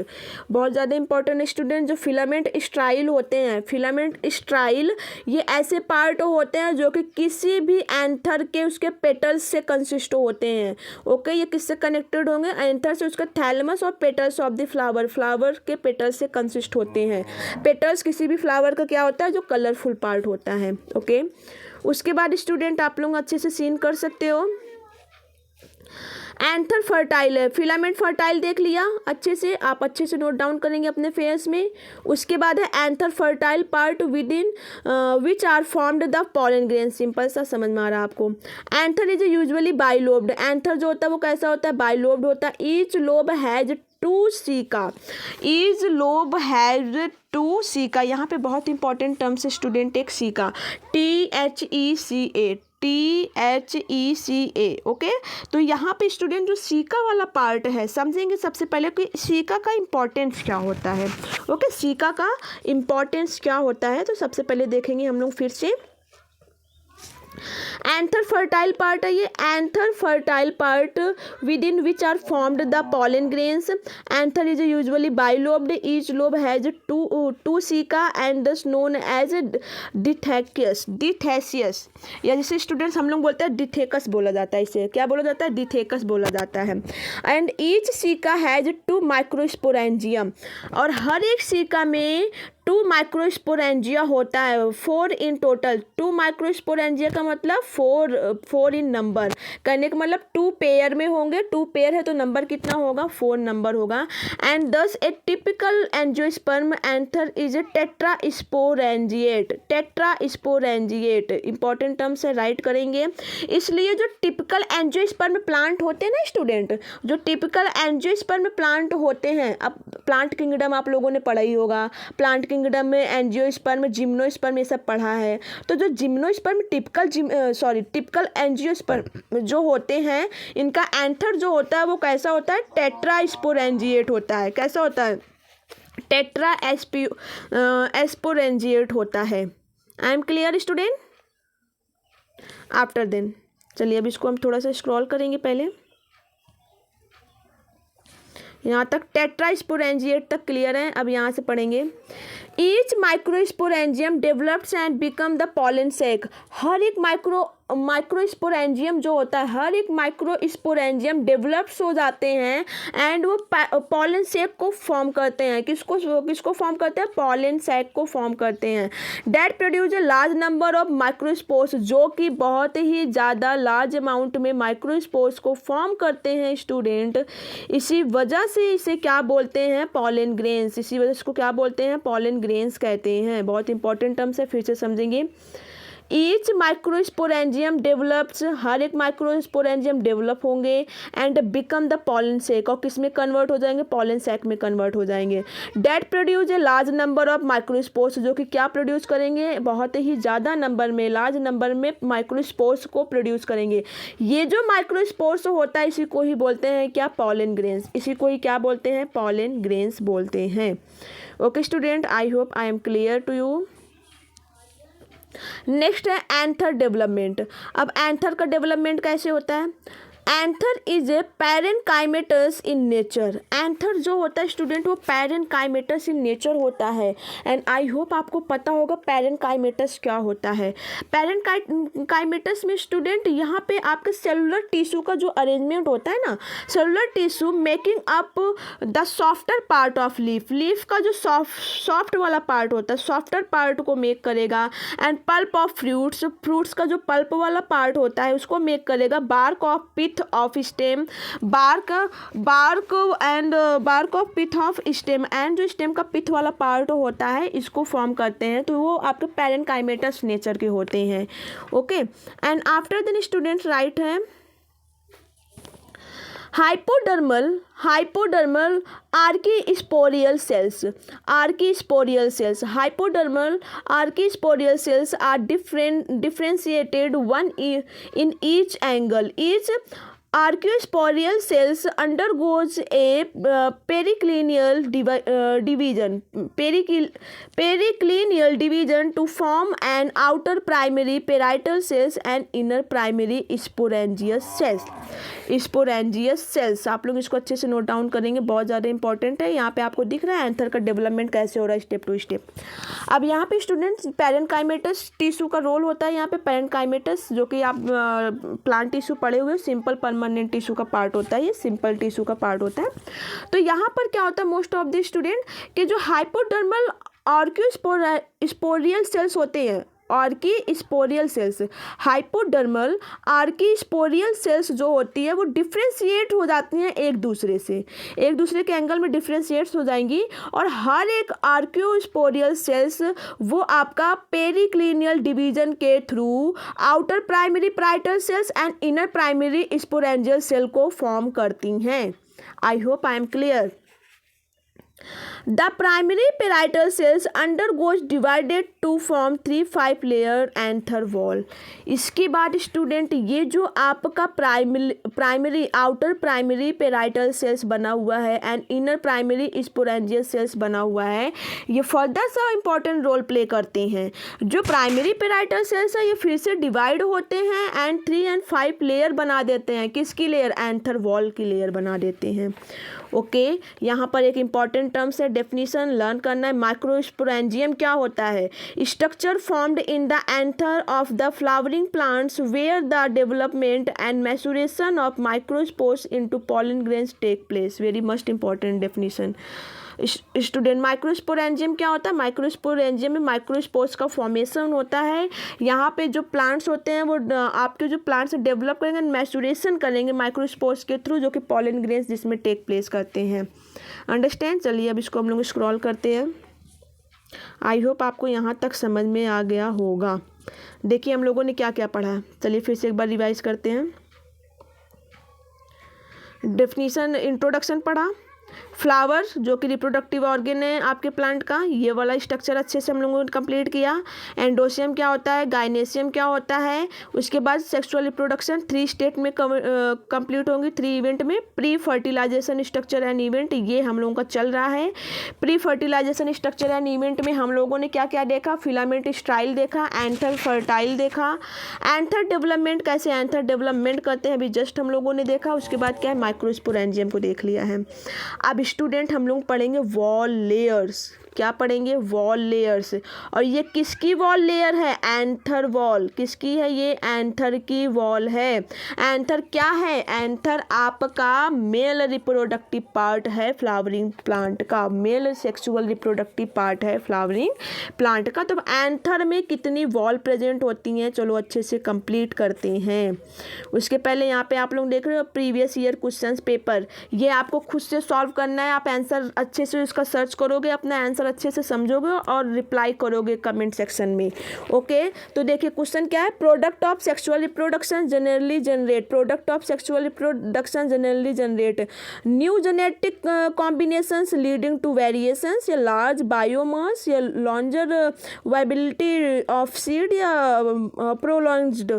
बहुत ज़्यादा इंपॉर्टेंट स्टूडेंट, जो फिलामेंट स्टाइल होते हैं, फिलामेंट स्टाइल ये ऐसे पार्ट होते हैं जो कि किसी भी एंथर के उसके पेटल्स से कंसिस्ट होते हैं। ओके, ये किससे कनेक्टेड होंगे? एंथर से उसका थैलमस और petals of the flower, flower के पेटल्स से कंसिस्ट होते हैं। पेटल्स किसी भी फ्लावर का क्या होता है, जो कलरफुल पार्ट होता है। ओके, उसके बाद स्टूडेंट आप लोग अच्छे से सीन कर सकते हो। एंथर फर्टाइल है, फिलामेंट फर्टाइल देख लिया अच्छे से, आप अच्छे से नोट डाउन करेंगे अपने फेस में। उसके बाद है anther fertile part with in which are formed the pollen grain. Simple सा समझ में आ रहा है आपको। Anther is usually bilobed. Anther जो होता है वो कैसा होता है, बाइलोब्ड होता है। Each lobe has 2 caeca, each lobe has 2 caeca. यहाँ पे बहुत इंपॉर्टेंट टर्म से स्टूडेंट, एक सीका, THECA, THECA। ओके, तो यहाँ पे स्टूडेंट जो सीका वाला पार्ट है समझेंगे सबसे पहले कि सीका का इम्पोर्टेंस क्या होता है। ओके, सीका का इम्पोर्टेंस क्या होता है, तो सबसे पहले देखेंगे हम लोग फिर से। एंथर फर्टाइल पार्ट है ये, anther fertile part with in which are formed the pollen grains. Anther is usually bilobed, each lobe has 2 theca and thus known as dithecous, dithecous, या जिसे स्टूडेंट्स हम लोग बोलते हैं डिथेकस बोला जाता है। इसे क्या बोला जाता है, डिथेकस बोला जाता है। And each caeca has 2 microsporangium, और हर एक सीका में 2 माइक्रोस्पोरेंजिया होता है, 4 इन टोटल। 2 माइक्रोस्पोरेंजिया का मतलब 4 इन नंबर, करने का मतलब 2 पेयर में होंगे। 2 पेयर है तो नंबर कितना होगा, 4 नंबर होगा। एंड दस ए typical angiosperm anther is A tetrasporangiate, tetrasporangiate important terms है, राइट करेंगे। इसलिए जो टिपिकल एंजियोस्पर्म प्लांट होते हैं ना स्टूडेंट, जो टिपिकल एंजियोस्पर्म प्लांट होते हैं, अब प्लांट किंगडम आप लोगों ने पढ़ा ही होगा, प्लांट किंगडम में एंजियोस्पर्म, जिम्नोस्पर्म ये सब पढ़ा है। तो जो जिम्नोस्पर्म टिपिकल एंजियोस्पर्म जो होते हैं, इनका एंथर जो होता है वो कैसा होता है, टेट्रास्पोरेंजिएट होता है। कैसा होता है, टेट्रास्पोरेंजिएट होता है। I am clear student? After then चलिए अब इसको हम थोड़ा सा स्क्रॉल करेंगे, पहले यहाँ तक टेट्रास्पोरेंजिएट तक क्लियर है। अब यहाँ से पढ़ेंगे, each microsporangium develops and become the pollen sac. हर एक माइक्रोस्पोरेंजियम जो होता है, हर एक माइक्रोस्पोरेंजियम डेवलप्स हो जाते हैं एंड वो पॉलन सैक को फॉर्म करते हैं। किसको फॉर्म करते हैं? पॉलन सैक को फॉर्म करते हैं। That produce a large number of microspores, जो कि बहुत ही ज़्यादा लार्ज अमाउंट में माइक्रोस्पोर्स को फॉर्म करते हैं स्टूडेंट। इसी वजह से इसे क्या बोलते हैं? Pollen grains. इसी वजह से इसको क्या बोलते हैं? पॉलन ग्रेन्स कहते हैं। बहुत इंपॉर्टेंट टर्म्स है, फिर से समझेंगे। ईच माइक्रोस्पोरेंजियम डेवलप्स, हर एक माइक्रोस्पोरेंजियम डेवलप होंगे and become the pollen sac, और किस में कन्वर्ट हो जाएंगे? पॉलन सैक में कन्वर्ट हो जाएंगे। That produce a large number of microspores, जो कि क्या प्रोड्यूस करेंगे? बहुत ही ज़्यादा नंबर में, लार्ज नंबर में माइक्रोस्पोर्स को प्रोड्यूस करेंगे। ये जो माइक्रोस्पोर्स होता है इसी को ही बोलते हैं क्या? Pollen grains. इसी को ही क्या बोलते हैं? पॉलन ग्रेन्स बोलते हैं। Okay student, I hope I am clear to you. Next है एंथर डेवलपमेंट। अब एंथर का डेवलपमेंट कैसे होता है? Anther is a parenchymatous in nature. Anther जो होता है स्टूडेंट वो पैरेनकाइमेटस इन नेचर होता है। एंड आई होप आपको पता होगा पैरेनकाइमेटस क्या होता है। पैरेनकाइमेटस में स्टूडेंट यहाँ पे आपके सेलुलर टिश्यू का जो अरेंजमेंट होता है ना, cellular tissue making up the softer part of leaf. Leaf का जो सॉफ्ट वाला पार्ट होता है, सॉफ्टर पार्ट को मेक करेगा। And pulp of fruits, fruits का जो पल्प वाला पार्ट होता है उसको मेक करेगा। Bark of pith of stem, bark of pith of stem, and जो स्टेम का पिथ वाला पार्ट होता है इसको फॉर्म करते हैं। तो वो आपके पैरेनकाइमेटस नेचर के होते हैं। Okay, and after then students right है hypodermal archisporial cells. Hypodermal archisporial cells are differentiated one in each angle. Each archisporial cells undergoes a periclinial division to form an outer primary parietal cells and inner primary sporangious cells. आप लोग इसको अच्छे से note down करेंगे, बहुत ज़्यादा important है। यहाँ पे आपको दिख रहा है एंथर का डेवलपमेंट कैसे हो रहा है स्टेप टू स्टेप। अब यहाँ पे स्टूडेंट्स पैरेनकाइमेटस टिश्यू का रोल होता है। यहाँ पे पैरेनकाइमेटस जो कि आप प्लांट टिश्यू पढ़े हुए, सिंपल परमानेंट टिश्यू का पार्ट होता है, ये सिंपल टिश्यू का पार्ट होता है। तो यहाँ पर क्या होता है मोस्ट ऑफ द स्टूडेंट कि जो हाइपोडर्मल आर्कियोस्पोरियल सेल्स होते हैं, आर्कीस्पोरियल सेल्स, हाइपोडर्मल आर्कीस्पोरियल सेल्स जो होती है वो डिफ्रेंशिएट हो जाती हैं एक दूसरे के एंगल में डिफ्रेंशिएट्स हो जाएंगी। और हर एक आर्कियोस्पोरियल सेल्स वो आपका पेरिक्लिनियल डिवीजन के through outer primary parietal cells and inner primary sporangial cell को फॉर्म करती हैं। I hope I am clear. The primary parietal cells undergoes divided to form 3-5 layer anther wall. इसके बाद स्टूडेंट ये जो आपका primary outer primary parietal cells बना हुआ है and inner primary sporangial cells बना हुआ है, ये फर्दर सा इंपॉर्टेंट रोल प्ले करते हैं। जो प्राइमरी parietal cells है ये फिर से डिवाइड होते हैं एंड 3 and 5 लेयर बना देते हैं। किसकी लेयर? एंथर वॉल की लेयर बना देते हैं। ओके, यहाँ पर एक इंपॉर्टेंट टर्म्स है, डेफिनेशन लर्न करना है। माइक्रोस्पोरेंजियम क्या होता है? Structure formed in the anther of the flowering plants where the development and maturation of microspores into pollen grains take place. Very must important definition student. Microsporangium क्या होता है? Microsporangium में microspores का फॉर्मेशन होता है। यहाँ पे जो प्लांट्स होते हैं वो आपके जो प्लांट्स डेवलप करेंगे, मैचुरेशन करेंगे माइक्रोस्पोर्स के थ्रू, जो कि पॉलन ग्रेन्स जिसमें टेक प्लेस करते हैं। अंडरस्टैंड? चलिए अब इसको हम लोग स्क्रॉल करते हैं। आई होप आपको यहाँ तक समझ में आ गया होगा। देखिए हम लोगों ने क्या क्या पढ़ा, चलिए फिर से एक बार रिवाइज करते हैं। डेफिनेशन, इंट्रोडक्शन पढ़ा, फ्लावर जो कि रिप्रोडक्टिव ऑर्गन है आपके प्लांट का, ये वाला स्ट्रक्चर अच्छे से हम लोगों ने कंप्लीट किया। एंडोसियम क्या होता है, गाइनेसियम क्या होता है, उसके बाद सेक्सुअल रिप्रोडक्शन 3 स्टेट में कंप्लीट होंगी, 3 इवेंट में। Pre fertilization structure and event ये हम लोगों का चल रहा है। Pre fertilization structure and event में हम लोगों ने क्या क्या देखा, फिलामेंट स्टाइल देखा, एंथर फर्टाइल देखा, एंथर डेवलपमेंट कैसे एंथर डेवलपमेंट करते हैं अभी जस्ट हम लोगों ने देखा। उसके बाद क्या है, माइक्रोस्पोरेंजियम को देख लिया है। अब स्टूडेंट हम लोग पढ़ेंगे वॉल लेयर्स। क्या पढ़ेंगे, वॉल लेयर्स। और ये किसकी वॉल लेयर है, एंथर वॉल। किसकी है ये, एंथर की वॉल है। एंथर क्या है, एंथर आपका मेल रिप्रोडक्टिव पार्ट है फ्लावरिंग प्लांट का, मेल सेक्सुअल रिप्रोडक्टिव पार्ट है फ्लावरिंग प्लांट का। तो एंथर में कितनी वॉल प्रेजेंट होती हैं, चलो अच्छे से कंप्लीट करते हैं। उसके पहले यहाँ पे आप लोग देख रहे हो प्रीवियस ईयर क्वेश्चंस पेपर, ये आपको खुद से सॉल्व करना है। आप आंसर अच्छे से इसका सर्च करोगे, अपना आंसर अच्छे से समझोगे और रिप्लाई करोगे कमेंट सेक्शन में। ओके, तो देखिए क्वेश्चन क्या है, product of sexual reproduction generally generate, product of sexual reproduction generally generate new genetic combinations leading to variations, या लार्ज बायोमास, या लॉन्जर वाइबिलिटी ऑफ सीड, या प्रोलॉन्ग्ड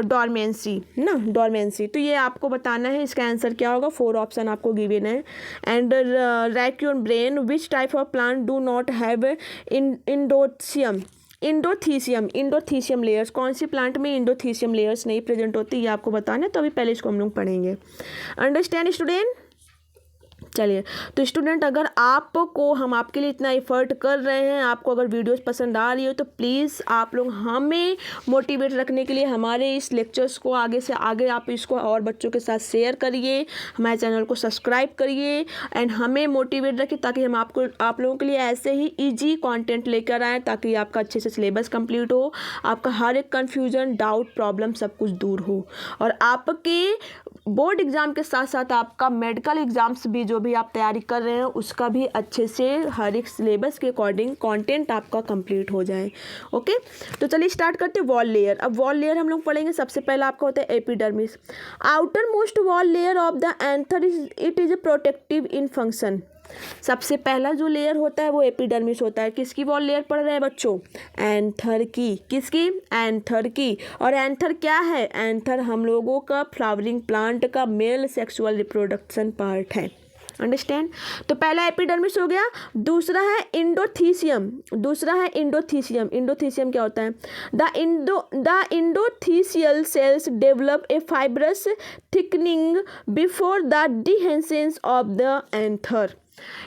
डॉर्मेंसी ना, डॉर्मेंसी। तो ये आपको बताना है, इसका आंसर क्या होगा। 4 ऑप्शन आपको गिवन है। And rack your brain, which type of plant do not have endothecium, endothecium layers, कौन सी प्लांट में इंडोथीसियम लेयर्स नहीं प्रेजेंट होती, ये आपको बताना है। तो अभी पहले इसको हम लोग पढ़ेंगे। Understand student. चलिए, तो स्टूडेंट अगर आपको हम आपके लिए इतना एफर्ट कर रहे हैं, आपको अगर वीडियोस पसंद आ रही हो तो प्लीज़ आप लोग हमें मोटिवेट रखने के लिए हमारे इस लेक्चर्स को आगे से आगे आप इसको और बच्चों के साथ शेयर करिए, हमारे चैनल को सब्सक्राइब करिए एंड हमें मोटिवेट रखिए, ताकि हम आप लोगों के लिए ऐसे ही ईजी कॉन्टेंट लेकर आएँ, ताकि आपका अच्छे से सिलेबस कंप्लीट हो, आपका हर एक कन्फ्यूजन, डाउट, प्रॉब्लम सब कुछ दूर हो, और आपके बोर्ड एग्ज़ाम के साथ साथ आपका मेडिकल एग्ज़ाम्स भी जो भी आप तैयारी कर रहे हैं उसका भी अच्छे से हर एक सिलेबस के अकॉर्डिंग कंटेंट आपका कंप्लीट हो जाए। ओके, तो चलिए स्टार्ट करते हैं वॉल लेयर। अब वॉल लेयर हम लोग पढ़ेंगे। सबसे पहला आपका होता है epidermis. Outer most wall layer of the anther it is protective in function. सबसे पहला जो लेयर होता है वो एपिडर्मिस होता है। किसकी वॉल लेयर पढ़ रहे हैं बच्चों, एंथर की। किसकी, एंथर की। और एंथर क्या है, एंथर हम लोगों का फ्लावरिंग प्लांट का मेल सेक्सुअल रिप्रोडक्शन पार्ट है। अंडरस्टैंड। तो पहला एपिडर्मिस हो गया। दूसरा है इंडोथीसियम, इंडोथीसियम क्या होता है, the endothecial cells develop a fibrous thickening before the dehiscence of the anther.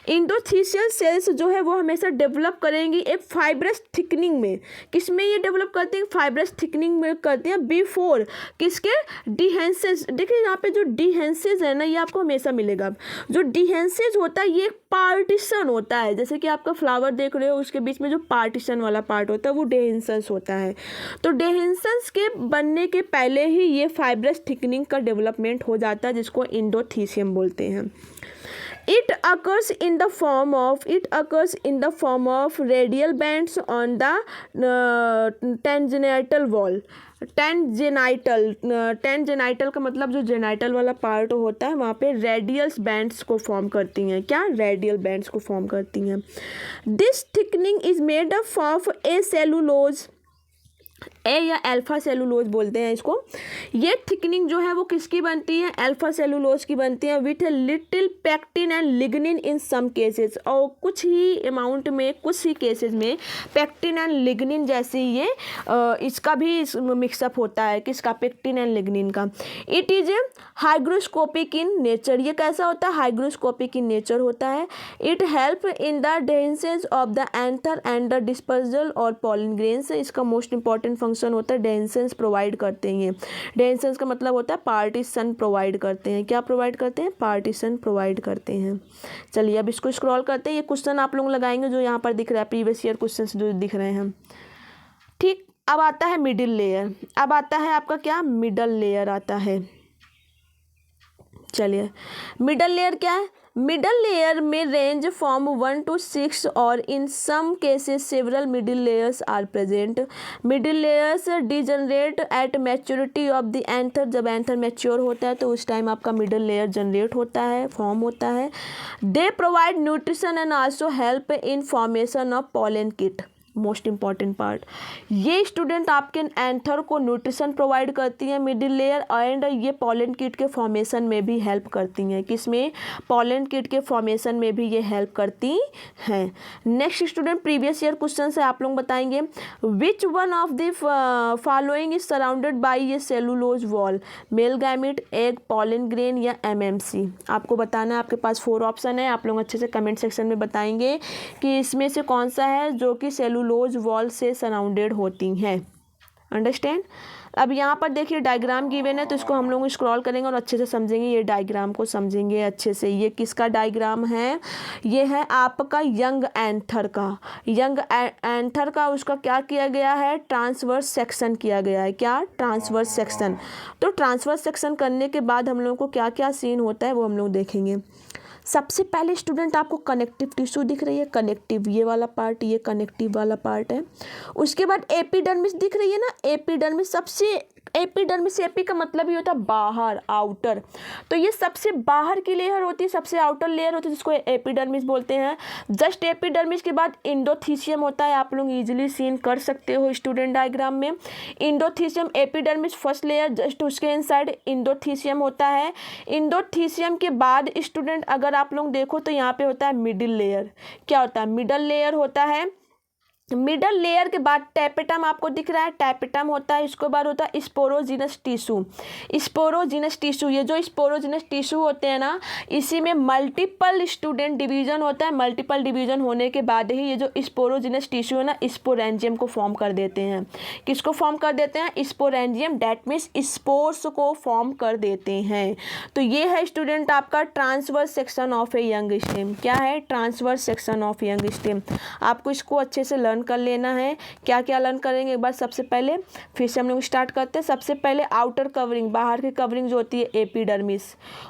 Endothecial cells जो है वो हमेशा डेवलप करेंगी एक फाइब्रस थिकनिंग में। किस में ये डेवलप करते हैं, फाइब्रस थिकनिंग में करते हैं बिफोर किसके, डिहेंसेस। देखिए यहाँ पे जो डिहेंसेस है ना, ये आपको हमेशा मिलेगा। जो डिहेंसेस होता है ये पार्टीशन होता है, जैसे कि आपका फ्लावर देख रहे हो उसके बीच में जो पार्टीशन वाला पार्ट होता है वो डेहेंसेंस होता है। तो डेहेंसेंस के बनने के पहले ही ये फाइब्रस थिकनिंग का डेवलपमेंट हो जाता है, जिसको इंडोथीसियम बोलते हैं। It occurs in the form of radial bands on the tangential wall. टेंजेनाइटल का मतलब जो जेनाइटल वाला पार्ट होता है वहाँ पे रेडियल बैंड्स को फॉर्म करती हैं। क्या, रेडियल बैंड्स को फॉर्म करती हैं। This thickening is made up of a cellulose, a या अल्फा सेलुलोज बोलते हैं इसको। ये थिकनिंग जो है वो किसकी बनती है, अल्फा सेलुलोज की बनती है, with a little pectin and lignin in some cases. और कुछ ही अमाउंट में, कुछ ही केसेस में पेक्टिन एंड लिग्निन जैसे ये इसका भी मिक्सअप होता है। किसका, पेक्टिन एंड लिग्निन का। It is a hygroscopic in nature. ये कैसा होता है, हाइग्रोस्कोपिक इन नेचर होता है। It help in the dehiscence of the anther and the dispersal और पॉलन ग्रेन्स। इसका मोस्ट इंपॉर्टेंट फंक्शन होता है डेंसेंस प्रोवाइड करते हैं। डेंसेंस का मतलब होता है पार्टीशन प्रोवाइड करते हैं। क्या प्रोवाइड करते हैं, पार्टीशन प्रोवाइड करते हैं। चलिए अब इसको स्क्रॉल करते हैं। ये क्वेश्चन आप लोग लगाएंगे जो यहाँ पर दिख रहा है, प्रीवियस ईयर क्वेश्चन जो दिख रहे हैं। ठीक, अब आता है मिडिल लेयर। अब आता है आपका क्या, मिडल लेयर आता है। चलिए मिडल लेयर क्या है, Middle layer may range from 1 to 6 or in some cases several middle layers are present. Middle layers degenerate at maturity of the anther. जब anther mature होता है तो उस टाइम आपका middle layer generate होता है, form होता है. They provide nutrition and also help in formation of pollen kit. Most important part, ये स्टूडेंट आपके एंथर को न्यूट्रिशन प्रोवाइड करती हैं मिडिल लेयर, एंड ये पॉलन किट के फॉर्मेशन में भी हेल्प करती हैं. किसमें? पॉलन किट के फॉर्मेशन में भी ये हेल्प करती हैं. Next student, previous year question से आप लोग बताएंगे, which one of the following is surrounded by ये cellulose wall? Male gamete, egg, pollen grain या एमएमसी? आपको बताना है. आपके पास 4 ऑप्शन है. आप लोग अच्छे से कमेंट सेक्शन में बताएंगे कि इसमें से कौन सा है जो कि सेलुलोज वॉल से सराउंडेड होती हैं. अंडरस्टैंड? अब यहाँ पर देखिए डायग्राम गिवन है, तो इसको हम लोग स्क्रॉल करेंगे और अच्छे से समझेंगे. ये डायग्राम को समझेंगे अच्छे से. ये किसका डायग्राम है? ये है आपका यंग एंथर का. यंग एंथर का उसका क्या किया गया है? ट्रांसवर्स सेक्शन किया गया है. क्या? Transverse section. तो ट्रांसवर्स सेक्शन करने के बाद हम लोग को क्या क्या सीन होता है वो हम लोग देखेंगे. सबसे पहले स्टूडेंट आपको कनेक्टिव टिश्यू दिख रही है. कनेक्टिव ये वाला पार्ट, ये कनेक्टिव वाला पार्ट है. उसके बाद एपिडर्मिस दिख रही है ना. एपिडर्मिस सबसे, एपिडर्मिस, एपी का मतलब ये होता है बाहर, आउटर. तो ये सबसे बाहर की लेयर होती है, सबसे आउटर लेयर होती है, जिसको एपिडर्मिस बोलते हैं. जस्ट एपिडर्मिस के बाद इंडोथीसियम होता है. आप लोग इजीली सीन कर सकते हो स्टूडेंट डायग्राम में. इंडोथीसियम, एपिडर्मिस फर्स्ट लेयर, जस्ट उसके इनसाइड इंडोथीसियम होता है. इंडोथीसियम के बाद स्टूडेंट अगर आप लोग देखो तो यहाँ पे होता है मिडिल लेयर. क्या होता है? मिडल लेयर होता है. मिडल लेयर के बाद टैपेटम आपको दिख रहा है. टैपेटम होता है. इसके बाद होता है स्पोरोजिनस टिश्यू. स्पोरोजिनस टिश्यू, ये जो स्पोरोजिनस टिश्यू होते हैं ना, इसी में मल्टीपल स्टूडेंट डिवीजन होता है. मल्टीपल डिवीजन होने के बाद ही ये जो स्पोरोजिनस टिश्यू है ना, स्पोरेंजियम को फॉर्म कर देते हैं. किसको फॉर्म कर देते हैं? स्पोरेंजियम. डैट मीन्स स्पोर्स को फॉर्म कर देते हैं. तो ये है स्टूडेंट आपका transverse section of a young stem. क्या है? Transverse section of young stem. आपको इसको अच्छे से लर्न कर लेना है. क्या क्या लर्न करेंगे एक बार. सबसे पहले फिर से हम लोग स्टार्ट करते हैं. सबसे पहले आउटर कवरिंग, बाहर की कवरिंग जो होती है एपिडर्मिस.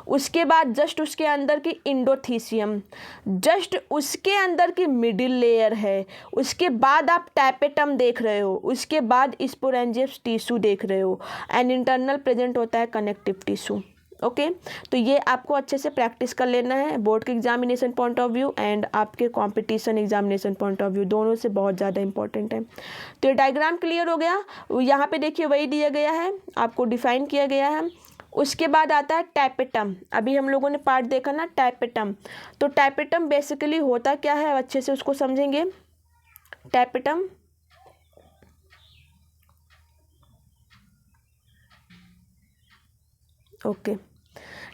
उसके बाद जस्ट उसके अंदर की इंडोथीसियम. जस्ट उसके अंदर की मिडिल लेयर है. उसके बाद आप टैपेटम देख रहे हो. उसके बाद स्पोरेंजियस टिश्यू देख रहे हो. एंड इंटरनल प्रेजेंट होता है कनेक्टिव टिश्यू. ओके तो ये आपको अच्छे से प्रैक्टिस कर लेना है. बोर्ड के examination point of view and आपके competition examination point of view, दोनों से बहुत ज़्यादा इंपॉर्टेंट है. तो ये डायग्राम क्लियर हो गया. यहाँ पे देखिए वही दिया गया है, आपको डिफाइन किया गया है. उसके बाद आता है टैपेटम. अभी हम लोगों ने पार्ट देखा ना टैपेटम. तो टैपेटम बेसिकली होता क्या है, अच्छे से उसको समझेंगे. टैपेटम ओके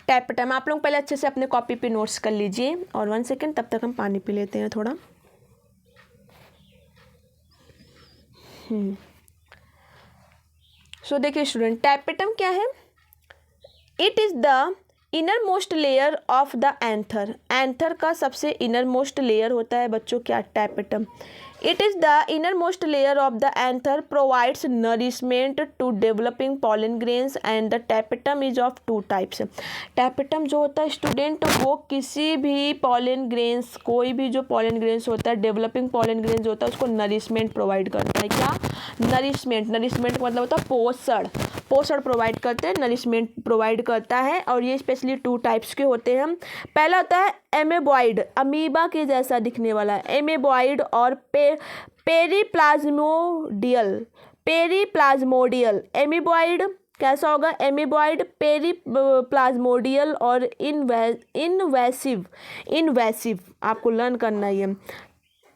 टैपेटम आप लोग पहले अच्छे से अपने कॉपी पे नोट्स कर लीजिए. और 1 सेकेंड, तब तक हम पानी पी लेते हैं थोड़ा. सो देखिए स्टूडेंट, टैपेटम क्या है? It is the inner most layer of the anther. Anther का सबसे इनर मोस्ट लेयर होता है बच्चों क्या? Tapetum. It is the innermost layer of the anther, provides nourishment to developing pollen grains and the tapetum is of 2 types. tapetum जो होता है student वो किसी भी pollen grains, कोई भी जो pollen grains होता है, developing pollen grains होता है उसको nourishment प्रोवाइड करता है. क्या? नरिशमेंट का मतलब होता है पोषण. पोषण प्रोवाइड करते हैं, नरिशमेंट प्रोवाइड करता है. और ये स्पेशली 2 टाइप्स के होते हैं. पहला होता है एमेबॉइड, अमीबा के जैसा दिखने वाला है. एमेबॉइड और पेरीप्लाज्मोडियल. एमीबॉइड कैसा होगा? एमीबॉइड, पेरीप्लाज्मोडियल और इनवेसिव. आपको लर्न करना है.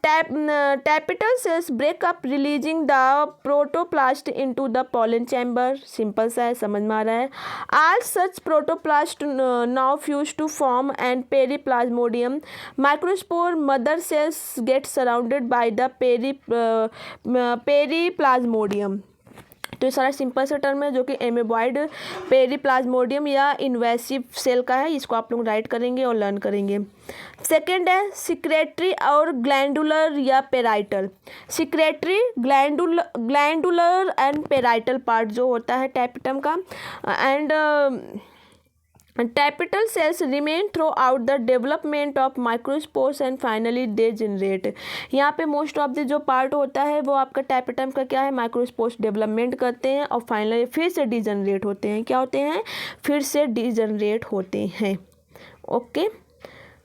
Tapetal cells break up releasing the protoplast into the pollen chamber. Simple सा है, समझ में आ रहा है. All such protoplast now fuse to form and periplasmodium. Microspore mother cells get surrounded by the periplasmodium. तो ये सारा सिंपल सा टर्म है जो कि एमेबॉइड, पेरीप्लाज्मोडियम या इन्वेसिव सेल का है. इसको आप लोग राइट करेंगे और लर्न करेंगे. सेकेंड है सिक्रेटरी और ग्लैंडुलर या parietal. Secretory, glandular and parietal part जो होता है टैपेटम का. And tapetal cells remain throughout the development of microspores and finally they generate. यहाँ पे मोस्ट ऑफ द जो पार्ट होता है वो आपका टैपिटम का क्या है, माइक्रोस्पोर्स डेवलपमेंट करते हैं और फाइनली फिर से डीजनरेट होते हैं। क्या होते हैं, फिर से डीजनरेट होते हैं। ओके,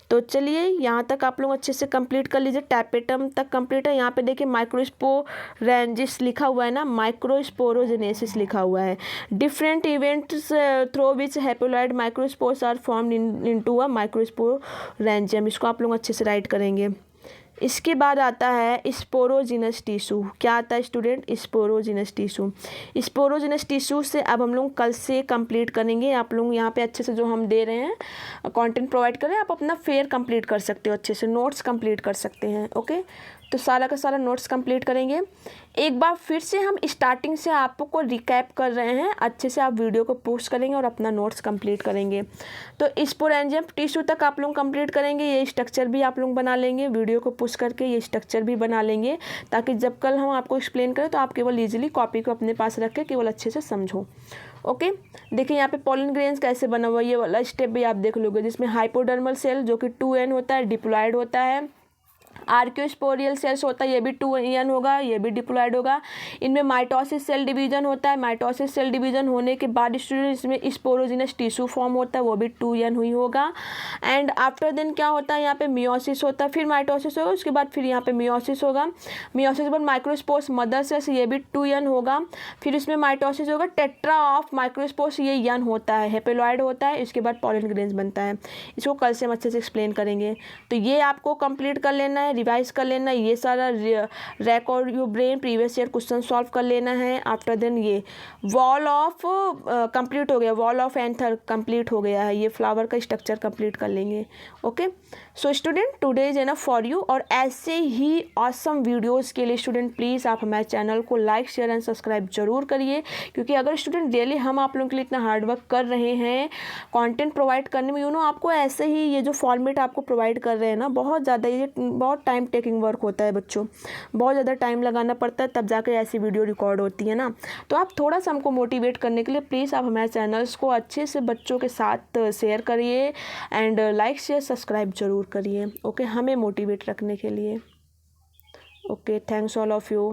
तो चलिए यहाँ तक आप लोग अच्छे से कंप्लीट कर लीजिए। टैपेटम तक कंप्लीट है। यहाँ पे देखिए माइक्रोस्पोरेंजिस लिखा हुआ है ना, माइक्रोस्पोरोजेनेसिस लिखा हुआ है। Different events through which haploid microspores are formed into a microsporangium. इसको आप लोग अच्छे से राइट करेंगे। इसके बाद आता है स्पोरोजिनस टिश्यू। क्या आता है student, sporogenous tissue. Sporogenous tissue से अब हम लोग कल से कंप्लीट करेंगे। आप लोग यहाँ पे अच्छे से जो हम दे रहे हैं कंटेंट प्रोवाइड कर रहे हैं, आप अपना फेयर कंप्लीट कर सकते हो, अच्छे से नोट्स कंप्लीट कर सकते हैं। ओके, तो सारा का सारा नोट्स कंप्लीट करेंगे। एक बार फिर से हम स्टार्टिंग से आपको रिकैप कर रहे हैं, अच्छे से आप वीडियो को पोस्ट करेंगे और अपना नोट्स कंप्लीट करेंगे। तो स्पोरेंजियम टिश्यू तक आप लोग कंप्लीट करेंगे। ये स्ट्रक्चर भी आप लोग बना लेंगे, वीडियो को पुश करके ये स्ट्रक्चर भी बना लेंगे, ताकि जब कल हम आपको एक्सप्लेन करें तो आप केवल ईजिली कॉपी को अपने पास रख के केवल अच्छे से समझो। ओके, देखिए यहाँ पे पोलन ग्रेन्स कैसे बना हुआ है, ये वाला स्टेप भी आप देख लोगे, जिसमें हाइपोडर्मल सेल जो कि 2n होता है डिप्लॉयड होता है। आर्कियोस्पोरियल सेल्स होता है, ये भी 2n होगा, ये भी डिप्लॉयड होगा। इनमें माइटोसिस सेल डिवीजन होता है। माइटोसिस सेल डिवीजन होने के बाद स्टूडेंट इसमें स्पोरोजिनस टिश्यू फॉर्म होता है, वो भी 2n हुई होगा। एंड आफ्टर देन क्या होता है, यहाँ पे मियोसिस होता है, फिर माइटोसिस होगा, उसके बाद फिर यहाँ पे मियोसिस होगा। मियोसिस के बाद माइक्रोस्पोर्स मदर सेल्स, ये भी 2n होगा। फिर इसमें माइटोसिस होगा, टेट्रा ऑफ माइक्रोस्पोर्स, ये n होता है, हेपेलॉइड होता है। इसके बाद पोलन ग्रेन्स बनता है। इसको कल से हम अच्छे से एक्सप्लेन करेंगे। तो ये आपको कंप्लीट कर लेना है, रिवाइज कर लेना, ये सारा record your brain, previous year question solve कर लेना है। आफ्टर देन ये वॉल ऑफ कंप्लीट हो गया, वॉल ऑफ एंथर कंप्लीट हो गया है, ये फ्लावर का स्ट्रक्चर कंप्लीट कर लेंगे। Okay, so student today is enough for you. और ऐसे ही ऑसम वीडियोस के लिए स्टूडेंट प्लीज़ आप हमारे चैनल को लाइक शेयर एंड सब्सक्राइब जरूर करिए, क्योंकि अगर स्टूडेंट डेली हम आप लोगों के लिए इतना हार्डवर्क कर रहे हैं कंटेंट प्रोवाइड करने में, आपको ऐसे ही ये जो फॉर्मेट आपको प्रोवाइड कर रहे हैं ना, बहुत ज़्यादा ये बहुत टाइम टेकिंग वर्क होता है बच्चों, बहुत ज़्यादा टाइम लगाना पड़ता है, तब जाकर ऐसी वीडियो रिकॉर्ड होती है ना। तो आप थोड़ा सा हमको मोटिवेट करने के लिए प्लीज़ आप हमारे चैनल्स को अच्छे से बच्चों के साथ शेयर करिए एंड लाइक शेयर सब्सक्राइब जरूर करिए। ओके, हमें मोटिवेट रखने के लिए। Okay, thanks all of you.